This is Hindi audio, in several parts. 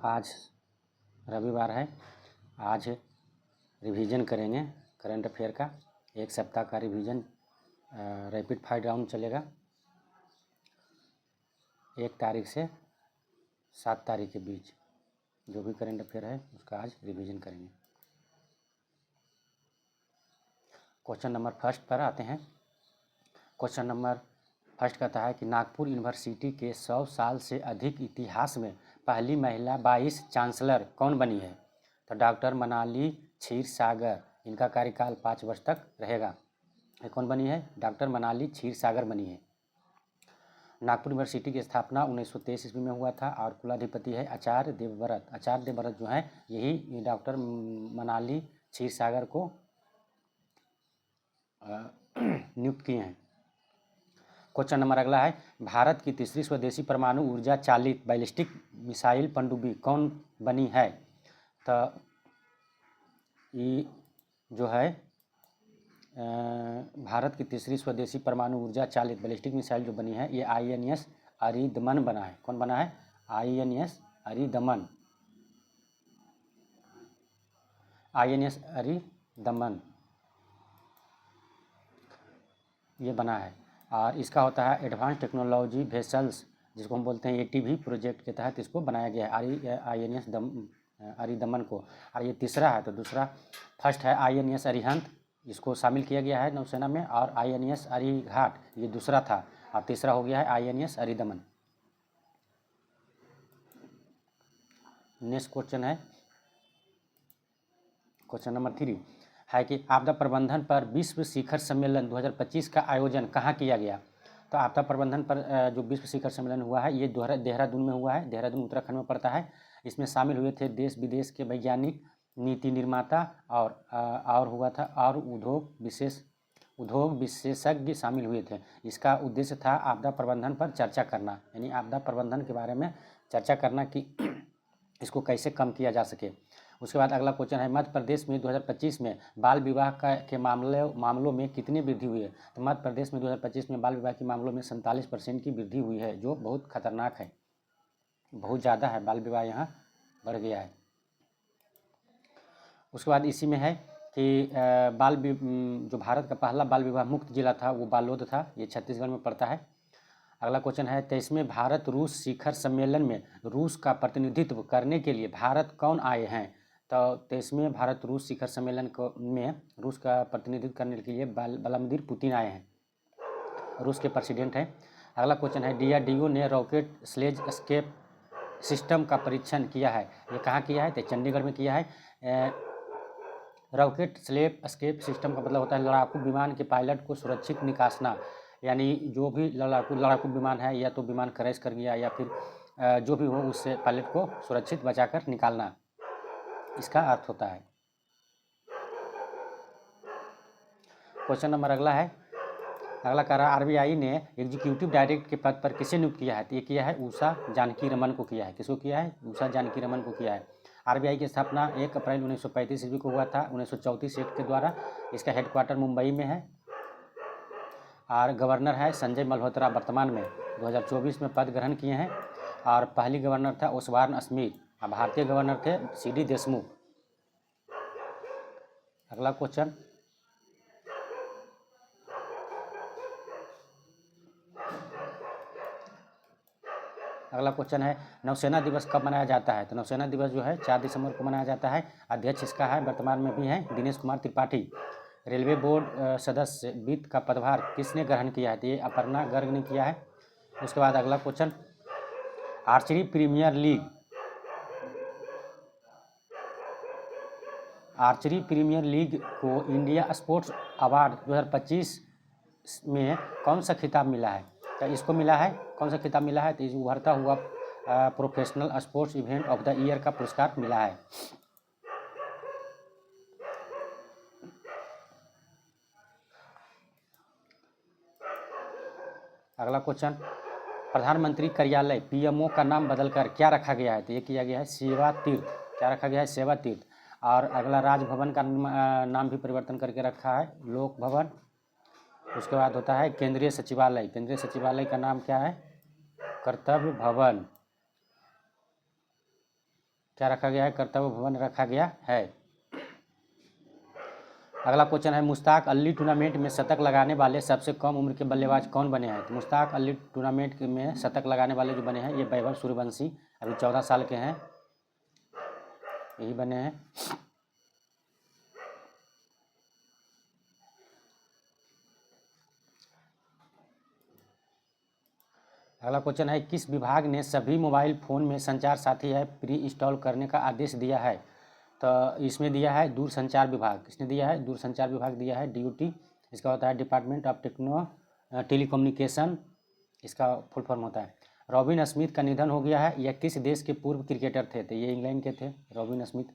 आज रविवार है। आज रिवीजन करेंगे करंट अफेयर का। एक सप्ताह का रिवीजन रैपिड फायर राउंड चलेगा 1 तारीख से 7 तारीख के बीच। जो भी करंट अफेयर है उसका आज रिवीजन करेंगे। क्वेश्चन नंबर फर्स्ट पर आते हैं। क्वेश्चन नंबर फर्स्ट कहता है कि नागपुर यूनिवर्सिटी के 100 साल से अधिक इतिहास में पहली महिला वाइस चांसलर कौन बनी है? तो डॉक्टर मनाली क्षीरसागर। इनका कार्यकाल 5 वर्ष तक रहेगा। ये कौन बनी है? डॉक्टर मनाली क्षीरसागर बनी है। नागपुर यूनिवर्सिटी की स्थापना 1923 ईस्वी में हुआ था और कुलाधिपति है आचार्य देवव्रत। आचार्य देवव्रत जो है यही डॉक्टर मनाली क्षीरसागर को नियुक्त किए हैं। क्वेश्चन नंबर अगला है, भारत की तीसरी स्वदेशी परमाणु ऊर्जा चालित बैलिस्टिक मिसाइल पनडुब्बी कौन बनी है? तो ये जो है भारत की तीसरी स्वदेशी परमाणु ऊर्जा चालित बैलिस्टिक मिसाइल जो बनी है ये INS अरिदमन बना है। कौन बना है? INS अरिदमन। INS अरिदमन ये बना है और इसका होता है एडवांस टेक्नोलॉजी वेसल्स, जिसको हम बोलते हैं ATV प्रोजेक्ट के तहत इसको बनाया गया है INS अरिदमन को। और ये तीसरा है। तो दूसरा फर्स्ट है INS अरिहंत, इसको शामिल किया गया है नौसेना में, और INS अरिघाट ये दूसरा था और तीसरा हो गया है INS अरिदमन। नेक्स्ट क्वेश्चन है क्वेश्चन नंबर 3 है कि आपदा प्रबंधन पर विश्व शिखर सम्मेलन 2025 का आयोजन कहाँ किया गया? तो आपदा प्रबंधन पर जो विश्व शिखर सम्मेलन हुआ है ये देहरादून में हुआ है। देहरादून उत्तराखंड में पड़ता है। इसमें शामिल हुए थे देश विदेश के वैज्ञानिक, नीति निर्माता और हुआ था और उद्योग विशेषज्ञ शामिल हुए थे। इसका उद्देश्य था आपदा प्रबंधन पर चर्चा करना, यानी आपदा प्रबंधन के बारे में चर्चा करना कि इसको कैसे कम किया जा सके। उसके बाद अगला क्वेश्चन है, मध्य प्रदेश में 2025 में बाल विवाह के मामलों में कितनी वृद्धि हुई है? तो मध्य प्रदेश में 2025 में बाल विवाह के मामलों में 47% की वृद्धि हुई है, जो बहुत खतरनाक है, बहुत ज़्यादा है। बाल विवाह यहाँ बढ़ गया है। उसके बाद इसी में है कि जो भारत का पहला बाल विवाह मुक्त जिला था वो बालोद था, ये छत्तीसगढ़ में पड़ता है। अगला क्वेश्चन है, 23वें भारत रूस शिखर सम्मेलन में रूस का प्रतिनिधित्व करने के लिए भारत कौन आए हैं? तो 23वें भारत रूस शिखर सम्मेलन में रूस का प्रतिनिधित्व करने के लिए व्लादिमीर पुतिन आए हैं, रूस के प्रेसिडेंट हैं। अगला क्वेश्चन है, DRDO ने रॉकेट स्लेज एस्केप सिस्टम का परीक्षण किया है, ये कहाँ किया है? तो चंडीगढ़ में किया है। रॉकेट स्लेज एस्केप सिस्टम का मतलब होता है लड़ाकू विमान के पायलट को सुरक्षित निकासना, यानी जो भी लड़ाकू विमान है या तो विमान क्रैश कर गया या फिर जो भी हो उससे पायलट को सुरक्षित बचाकर निकालना, इसका अर्थ होता है। क्वेश्चन नंबर अगला है, अगला कह रहा है RBI ने एग्जीक्यूटिव डायरेक्टर के पद पर किसे नियुक्त किया है? तो ये किया है उषा जानकी रमन को किया है। किसको किया है? उषा जानकी रमन को किया है। RBI की स्थापना 1 अप्रैल 1935 ईस्वी को हुआ था 1934 एक्ट के द्वारा। इसका हेडक्वार्टर मुंबई में है और गवर्नर है संजय मल्होत्रा, वर्तमान में 2024 में पद ग्रहण किए हैं। और पहली गवर्नर था ओसवार्न स्मिथ और भारतीय गवर्नर थे CD देशमुख। अगला क्वेश्चन, अगला क्वेश्चन है, नौसेना दिवस कब मनाया जाता है? तो नौसेना दिवस जो है 4 दिसंबर को मनाया जाता है। अध्यक्ष इसका है वर्तमान में भी हैं दिनेश कुमार त्रिपाठी। रेलवे बोर्ड सदस्य वित्त का पदभार किसने ग्रहण किया है? तो ये अपर्णा गर्ग ने किया है। उसके बाद अगला क्वेश्चन, आर्चरी प्रीमियर लीग को इंडिया स्पोर्ट्स अवार्ड 2025 में कौन सा खिताब मिला है? तो इसको मिला है, कौन सा खिताब मिला है? तो इस उभरता हुआ professional sports event of the year का पुरस्कार मिला है। अगला क्वेश्चन, प्रधानमंत्री कार्यालय PMO का नाम बदलकर क्या रखा गया है? तो ये किया गया है सेवा तीर्थ। क्या रखा गया है? सेवा तीर्थ। और अगला राजभवन का नाम भी परिवर्तन करके रखा है लोक भवन। उसके बाद होता है केंद्रीय सचिवालय। केंद्रीय सचिवालय का नाम क्या है? कर्तव्य भवन। क्या रखा गया है? कर्तव्य भवन रखा गया है। अगला क्वेश्चन है, मुश्ताक अली टूर्नामेंट में शतक लगाने वाले सबसे कम उम्र के बल्लेबाज कौन बने हैं? तो मुश्ताक अली टूर्नामेंट में शतक लगाने वाले जो बने हैं ये वैभव सूर्यवंशी, अभी 14 साल के हैं, यही बने हैं। अगला क्वेश्चन है, किस विभाग ने सभी मोबाइल फ़ोन में संचार साथी ऐप प्री इंस्टॉल करने का आदेश दिया है? तो इसमें दिया है दूरसंचार विभाग। किसने दिया है? दूरसंचार विभाग दिया है, DOT। इसका होता है डिपार्टमेंट ऑफ टेलीकम्युनिकेशन, इसका फुल फॉर्म होता है। रॉबिन स्मिथ का निधन हो गया है। यह किस देश के पूर्व क्रिकेटर थे? तो ये इंग्लैंड के थे, रॉबिन स्मिथ।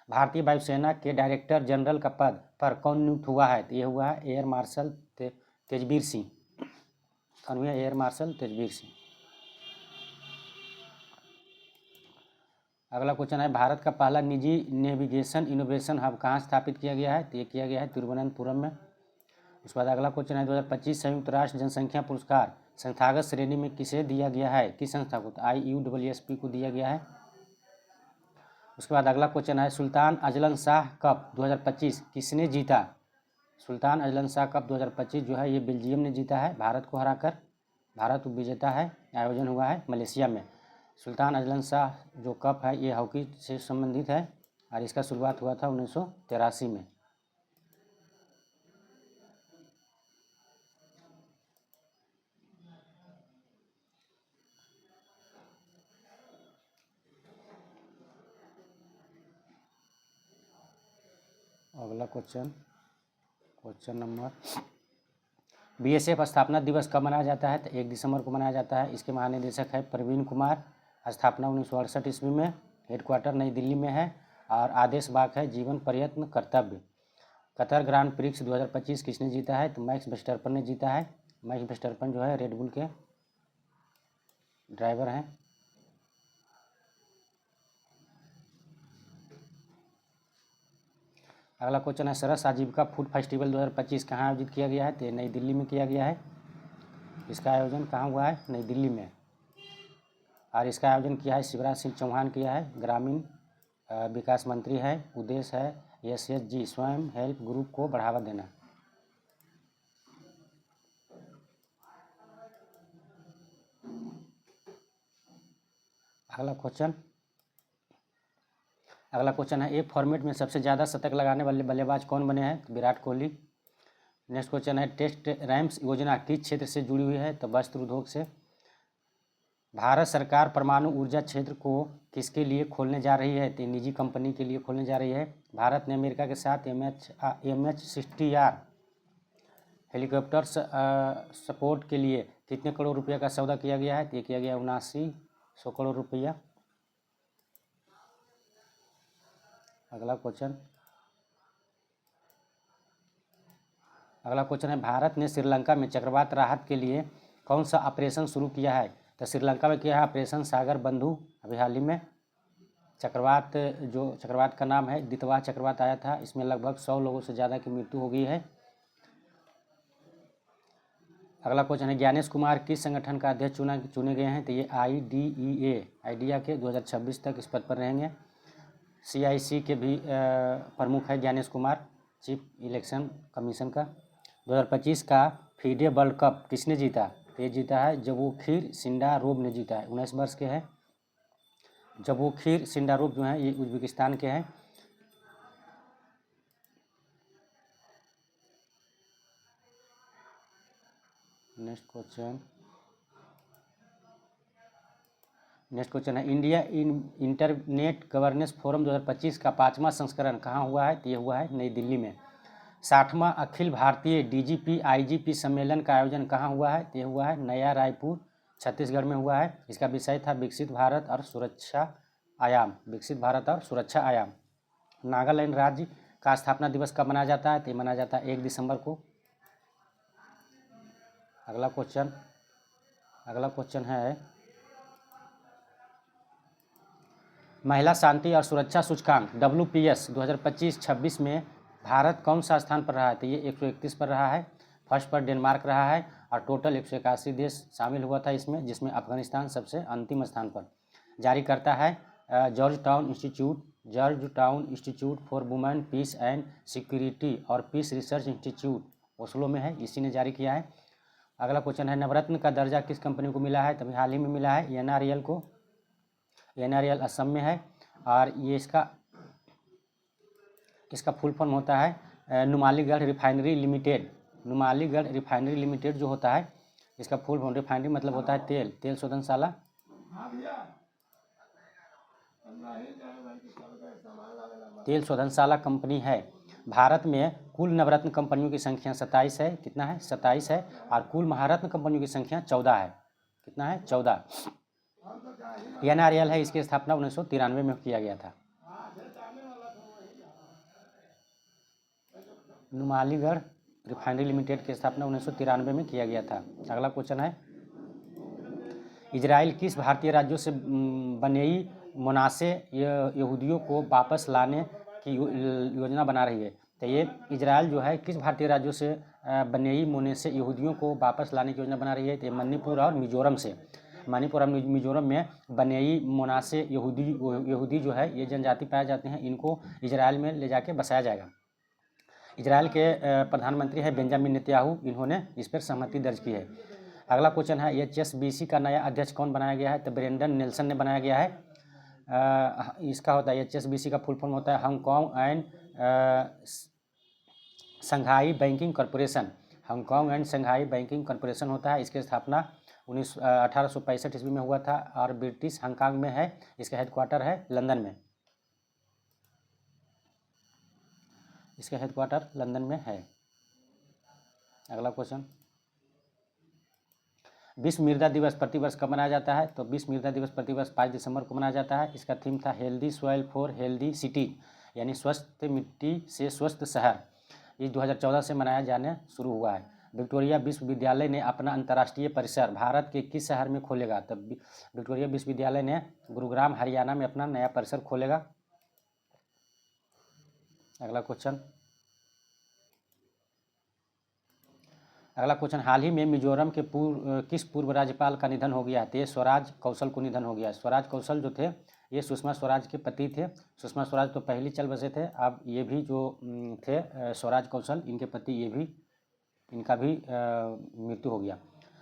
भारतीय वायुसेना के डायरेक्टर जनरल का पद पर कौन नियुक्त हुआ है? तो ये हुआ है एयर मार्शल तेजवीर सिंह। कौन हुआ? Air marshal Tejveer Singh. अगला क्वेश्चन है, भारत का पहला निजी नेविगेशन इनोवेशन हब कहाँ स्थापित किया गया है? तो ये किया गया है तिरुवनंतपुरम में। उसके बाद अगला क्वेश्चन है, 2025 संयुक्त राष्ट्र जनसंख्या पुरस्कार संस्थागत श्रेणी में किसे दिया गया है? किस संस्था को? तो IUSSP को दिया गया है। उसके बाद अगला क्वेश्चन है, सुल्तान अजलन शाह कप 2025 किसने जीता? सुल्तान अजलन शाह कप 2025 जो है ये बेल्जियम ने जीता है भारत को हराकर। भारत विजेता है। आयोजन हुआ है मलेशिया में। सुल्तान अजलन शाह जो कप है ये हॉकी से संबंधित है और इसका शुरुआत हुआ था 1983 में। अगला क्वेश्चन नंबर, BSF स्थापना दिवस कब मनाया जाता है? तो 1 दिसंबर को मनाया जाता है। इसके महानिदेशक है प्रवीण कुमार। स्थापना 1968 ईस्वी में। हेडक्वार्टर नई दिल्ली में है और आदेश वाक्य है जीवन प्रयत्न कर्तव्य। कतर ग्रांड प्रिक्स 2025 किसने जीता है? तो मैक्स वर्स्टैपेन ने जीता है। मैक्स वर्स्टैपेन जो है रेडबुल के ड्राइवर हैं। अगला क्वेश्चन है, सरस आजीविका फूड फेस्टिवल 2025 कहाँ आयोजित किया गया है? तो नई दिल्ली में किया गया है। इसका आयोजन कहाँ हुआ है? नई दिल्ली में। और इसका आयोजन किया है शिवराज सिंह चौहान किया है, ग्रामीण विकास मंत्री है। उद्देश्य है SHG स्वयं हेल्प ग्रुप को बढ़ावा देना। अगला क्वेश्चन है, एक फॉर्मेट में सबसे ज़्यादा शतक लगाने वाले बल्लेबाज कौन बने हैं? तो विराट कोहली। नेक्स्ट क्वेश्चन है, टेस्ट रैम्स योजना किस क्षेत्र से जुड़ी हुई है? तो वस्त्र उद्योग से। भारत सरकार परमाणु ऊर्जा क्षेत्र को किसके लिए खोलने जा रही है? तो निजी कंपनी के लिए खोलने जा रही है। भारत ने अमेरिका के साथ MH-60R हेलीकॉप्टर सपोर्ट के लिए कितने करोड़ रुपये का सौदा किया गया है? तो ये किया गया 7900 करोड़ रुपया। अगला क्वेश्चन है, भारत ने श्रीलंका में चक्रवात राहत के लिए कौन सा ऑपरेशन शुरू किया है? तो श्रीलंका में किया है ऑपरेशन सागर बंधु। अभी हाल ही में चक्रवात का नाम है दितवा चक्रवात आया था। इसमें लगभग 100 लोगों से ज़्यादा की मृत्यु हो गई है। अगला क्वेश्चन है, ज्ञानेश कुमार किस संगठन का अध्यक्ष चुने गए हैं? तो ये आइडिया के 2026 तक इस पद पर रहेंगे। CIC के भी प्रमुख है Gyanesh Kumar, chief election commission का। 2025 का फीडे वर्ल्ड कप किसने जीता? तो ये जीता है जवोखिर सिंडारोव ने जीता है। 19 वर्ष के हैं जवोखिर सिंडारोव जो हैं ये उज्बेकिस्तान के हैं। नेक्स्ट क्वेश्चन है, इंडिया इंटरनेट गवर्नेंस फोरम 2025 का 5वां संस्करण कहाँ हुआ है? तो ये हुआ है नई दिल्ली में। 60वां अखिल भारतीय DGP IGP सम्मेलन का आयोजन कहाँ हुआ है? तो ये हुआ है नया रायपुर छत्तीसगढ़ में हुआ है। इसका विषय था विकसित भारत और सुरक्षा आयाम। नागालैंड राज्य का स्थापना दिवस कब मनाया जाता है? तो ये मनाया जाता है 1 दिसंबर को। अगला क्वेश्चन है, महिला शांति और सुरक्षा सूचकांक WPS 2025-26 में भारत कौन सा स्थान पर रहा है? तो ये 131 पर रहा है। फर्स्ट पर डेनमार्क रहा है और टोटल 181 देश शामिल हुआ था इसमें, जिसमें अफगानिस्तान सबसे अंतिम स्थान पर। जारी करता है Georgetown institute for women peace and security और पीस रिसर्च इंस्टीट्यूट ओस्लो में है, इसी ने जारी किया है। अगला क्वेश्चन है नवरत्न का दर्जा किस कंपनी को मिला है? तभी हाल ही में मिला है NREL को। NREL असम में है और ये इसका फुल फॉर्म होता है Numaligarh refinery limited. Numaligarh refinery limited जो होता है इसका फुल फॉर्म, रिफाइनरी मतलब होता है तेल शोधनशाला। तेल शोधनशाला कंपनी है। भारत में कुल नवरत्न कंपनियों की संख्या 27 है। कितना है? 27 है। और कुल महारत्न कंपनियों की संख्या 14 है। कितना है? 14। NREL है, इसकी स्थापना 1993 में किया गया था। नुमालीगढ़ रिफाइनरी लिमिटेड की स्थापना 1993 में किया गया था। अगला क्वेश्चन है इजराइल किस भारतीय राज्यों से बनेई मुनासे यहूदियों को वापस लाने की योजना बना रही है? तो ये इजराइल जो है किस भारतीय राज्यों से बनेई मुनासे यहूदियों को वापस लाने की योजना बना रही है? तो मणिपुर और मिजोरम से। मणिपुर और मिजोरम में बनेई मुनासे यहूदी जो है ये जनजाति पाए जाते हैं, इनको इजराइल में ले जाके बसाया जाएगा। इजराइल के प्रधानमंत्री है बेंजामिन नेतन्याहू, इन्होंने इस पर सहमति दर्ज की है। अगला क्वेश्चन है HSBC का नया अध्यक्ष कौन बनाया गया है? तो ब्रेंडन नेल्सन ने बनाया गया है। इसका होता है HSBC का फुल फॉर्म होता है Hong Kong and Shanghai banking corporation. Hong Kong and Shanghai banking corporation होता है। इसकी स्थापना 1865 ईस्वी में हुआ था और ब्रिटिश हांगकांग में है। इसका हेडक्वार्टर है लंदन में। इसका हेडक्वार्टर लंदन में है। अगला क्वेश्चन विश्व मृदा दिवस प्रतिवर्ष कब मनाया जाता है? तो विश्व मृदा दिवस प्रतिवर्ष 5 दिसंबर को मनाया जाता है। इसका थीम था healthy soil for healthy city, यानी स्वस्थ मिट्टी से स्वस्थ शहर। ये 2014 से मनाया जाने शुरू हुआ है। विक्टोरिया विश्वविद्यालय ने अपना अंतर्राष्ट्रीय परिसर भारत के किस शहर में खोलेगा? तब विक्टोरिया विश्वविद्यालय ने गुरुग्राम हरियाणा में अपना नया परिसर खोलेगा। अगला क्वेश्चन हाल ही में मिजोरम के किस पूर्व राज्यपाल का निधन हो गया है? तो ये स्वराज कौशल को निधन हो गया है। स्वराज कौशल जो थे ये सुषमा स्वराज के पति थे। सुषमा स्वराज तो पहले चल बसे थे, अब ये भी जो थे स्वराज कौशल, इनके पति ये भी, इनका भी मृत्यु हो गया।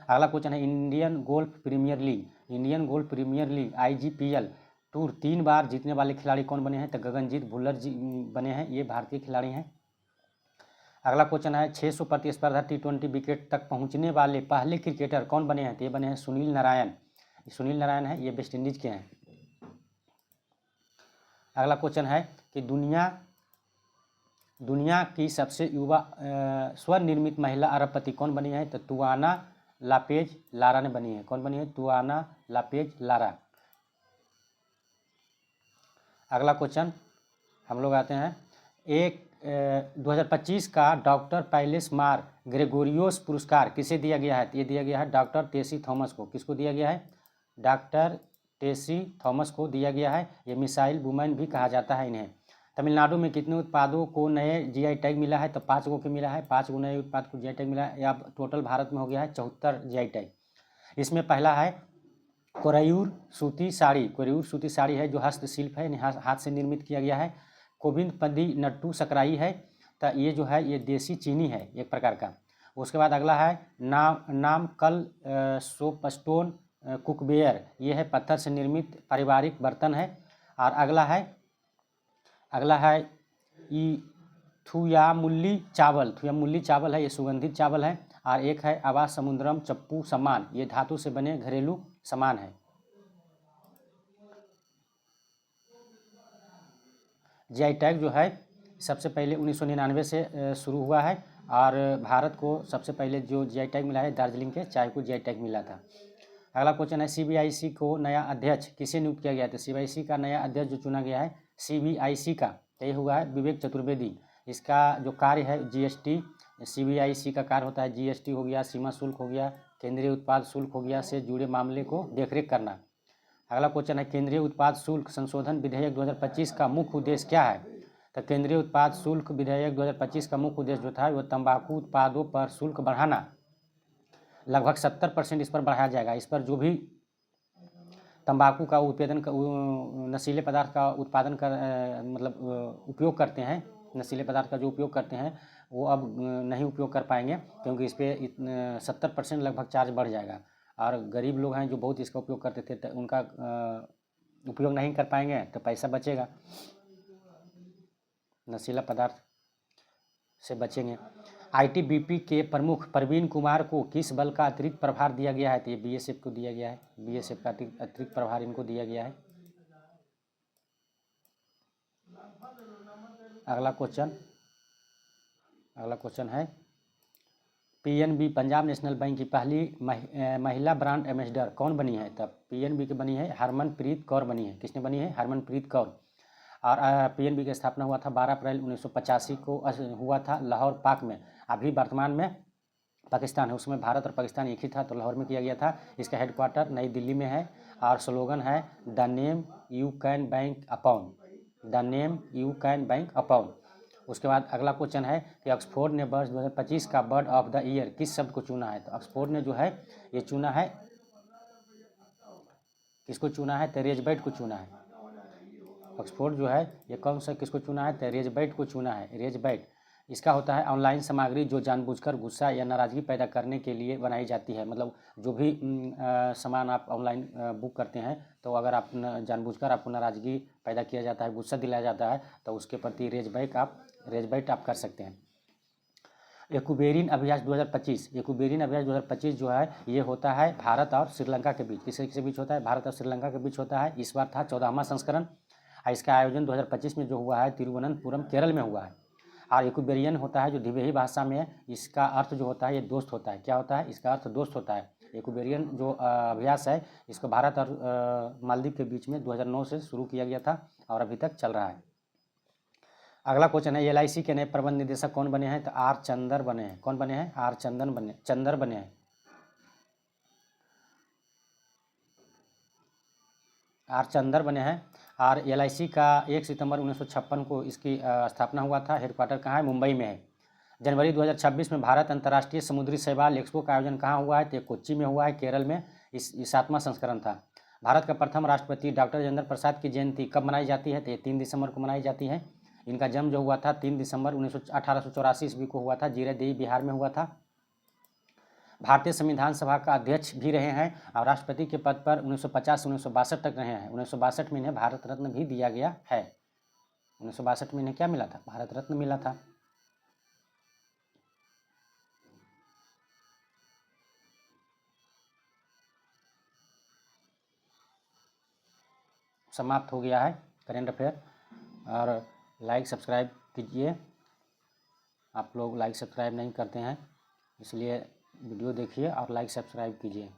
अगला क्वेश्चन है Indian Golf Premier League IGPL tour 3 बार जीतने वाले खिलाड़ी कौन बने हैं? तो गगनजीत भुल्लर जी बने हैं, ये भारतीय खिलाड़ी हैं। अगला क्वेश्चन है 600 प्रतिस्पर्धा T20 विकेट तक पहुंचने वाले पहले क्रिकेटर कौन बने हैं? तो ये बने हैं सुनील नारायण है, ये वेस्ट इंडीज के हैं। अगला क्वेश्चन है कि दुनिया की सबसे युवा स्वनिर्मित महिला अरबपति कौन बनी है? तो तुआना लापेज लारा ने बनी है। कौन बनी है? तुआना लापेज लारा। अगला क्वेश्चन हम लोग आते हैं 2025 का डॉक्टर पैलेस मार ग्रेगोरियोस पुरस्कार किसे दिया गया है? ये दिया गया है डॉक्टर टेसी थॉमस को। किसको दिया गया है? डॉक्टर टेसी थॉमस को दिया गया है। ये मिसाइल वुमेन भी कहा जाता है इन्हें। तमिलनाडु में कितने उत्पादों को नए GI टैग मिला है? तो 5 गो के मिला है। 5 गो नए उत्पाद को GI टैग मिला है। या टोटल भारत में हो गया है 74 GI टैग। इसमें पहला है कोरैयूर सूती साड़ी है जो हस्तशिल्प है, हाथ से निर्मित किया गया है। कोविंदपदी नट्टू सकराई है, तो ये जो है ये देसी चीनी है एक प्रकार का। उसके बाद अगला है नामकल सोपस्टोन कुकवेयर, ये है पत्थर से निर्मित पारिवारिक बर्तन है। और अगला है थुयामुल्ली चावल है, ये सुगंधित चावल है। और एक है आवास समुद्रम चप्पू सामान, ये धातु से बने घरेलू सामान है। GI टैग जो है सबसे पहले 1999 से शुरू हुआ है और भारत को सबसे पहले जो GI टैग मिला है दार्जिलिंग के चाय को GI टैग मिला था। अगला क्वेश्चन है CBIC को नया अध्यक्ष किसे नियुक्त किया गया? तो CBIC का नया अध्यक्ष जो चुना गया है CBIC का तय हुआ है विवेक चतुर्वेदी। इसका जो कार्य है GST, CBIC का कार्य होता है GST हो गया, सीमा शुल्क हो गया, केंद्रीय उत्पाद शुल्क हो गया से जुड़े मामले को देखरेख करना। अगला क्वेश्चन है केंद्रीय उत्पाद शुल्क संशोधन विधेयक 2025 का मुख्य उद्देश्य क्या है? तो केंद्रीय उत्पाद शुल्क विधेयक 2025 का मुख्य उद्देश्य जो था वो तंबाकू उत्पादों पर शुल्क बढ़ाना, लगभग 70% इस पर बढ़ाया जाएगा। इस पर जो भी तंबाकू का नशीले पदार्थ का उत्पादन कर उपयोग करते हैं, नशीले पदार्थ का जो उपयोग करते हैं वो अब नहीं उपयोग कर पाएंगे, क्योंकि इस पर 70% लगभग चार्ज बढ़ जाएगा। और गरीब लोग हैं जो बहुत इसका उपयोग करते थे, तो उनका उपयोग नहीं कर पाएंगे, तो पैसा बचेगा, नशीला पदार्थ से बचेंगे। आईटीबीपी के प्रमुख प्रवीण कुमार को किस बल का अतिरिक्त प्रभार दिया गया है? तो ये बीएसएफ को दिया गया है, बीएसएफ का अतिरिक्त प्रभार इनको दिया गया है। अगला क्वेश्चन है पीएनबी पंजाब नेशनल बैंक की पहली महिला ब्रांड एम्बेसडर कौन बनी है? तब पीएनबी की बनी है हरमनप्रीत कौर बनी है। किसने बनी है? हरमनप्रीत कौर। और पीएनबी की स्थापना हुआ था 12 अप्रैल 1985 को हुआ था लाहौर पाक में। अभी वर्तमान में पाकिस्तान है, उसमें भारत और पाकिस्तान एक ही था, तो लाहौर में किया गया था। इसका हेडक्वार्टर नई दिल्ली में है और स्लोगन है the name you can bank upon, the name you can bank upon. उसके बाद अगला क्वेश्चन है कि ऑक्सफोर्ड ने वर्ष 2025 का बर्ड ऑफ द ईयर किस शब्द को चुना है? तो ऑक्सफोर्ड ने जो है ये चुना है, किसको चुना है? तेरेजबैट को चुना है। ऑक्सफोर्ड जो है ये कौन सा किसको चुना है? तेरेजबैट को चुना है, रेजबैट। इसका होता है ऑनलाइन सामग्री जो जानबूझकर गुस्सा या नाराज़गी पैदा करने के लिए बनाई जाती है। मतलब जो भी सामान आप ऑनलाइन बुक करते हैं, तो अगर आप जानबूझकर आपको नाराज़गी पैदा किया जाता है, गुस्सा दिलाया जाता है, तो उसके प्रति रेजबैट आप कर सकते हैं। एक्यूबेरिन अभ्यास 2025, एक्यूबेरिन अभ्यास 2025 जो है ये होता है भारत और श्रीलंका के बीच। किसके बीच होता है? भारत और श्रीलंका के बीच होता है। इस बार था 14वां संस्करण। इसका आयोजन 2025 में जो हुआ है तिरुवनंतपुरम केरल में हुआ है। और एक्यूबेरियन होता है जो दिवेही भाषा में इसका अर्थ जो होता है ये दोस्त होता है। क्या होता है? इसका अर्थ दोस्त होता है। एक्यूबेरियन जो अभ्यास है इसको भारत और मालदीव के बीच में 2009 से शुरू किया गया था और अभी तक चल रहा है। अगला क्वेश्चन है एलआईसी के नए प्रबंध निदेशक कौन बने हैं? तो आर चंदर बने हैं। कौन बने हैं? आर चंदर बने हैं। आर चंदर बने हैं। और एलआईसी का 1 सितंबर 1956 को इसकी स्थापना हुआ था। हेडक्वार्टर कहाँ है? मुंबई में है। जनवरी 2026 में भारत अंतर्राष्ट्रीय समुद्री शैवाल एक्सपो का आयोजन कहाँ हुआ है? तो कोच्चि में हुआ है, केरल में। इस 7वां संस्करण था। भारत का प्रथम राष्ट्रपति डॉक्टर राजेंद्र प्रसाद की जयंती कब मनाई जाती है? तो ये 3 दिसंबर को मनाई जाती है। इनका जन्म जो हुआ था 3 दिसंबर 1884 ईस्वी को हुआ था, जीरादेई बिहार में हुआ था। भारतीय संविधान सभा का अध्यक्ष भी रहे हैं और राष्ट्रपति के पद पर 1950 से 1962 तक रहे हैं। 1962 में इन्हें भारत रत्न भी दिया गया है। 1962 में इन्हें क्या मिला था? भारत रत्न मिला था। समाप्त हो गया है करेंट अफेयर। और लाइक सब्सक्राइब कीजिए। आप लोग लाइक सब्सक्राइब नहीं करते हैं, इसलिए वीडियो देखिए और लाइक सब्सक्राइब कीजिए।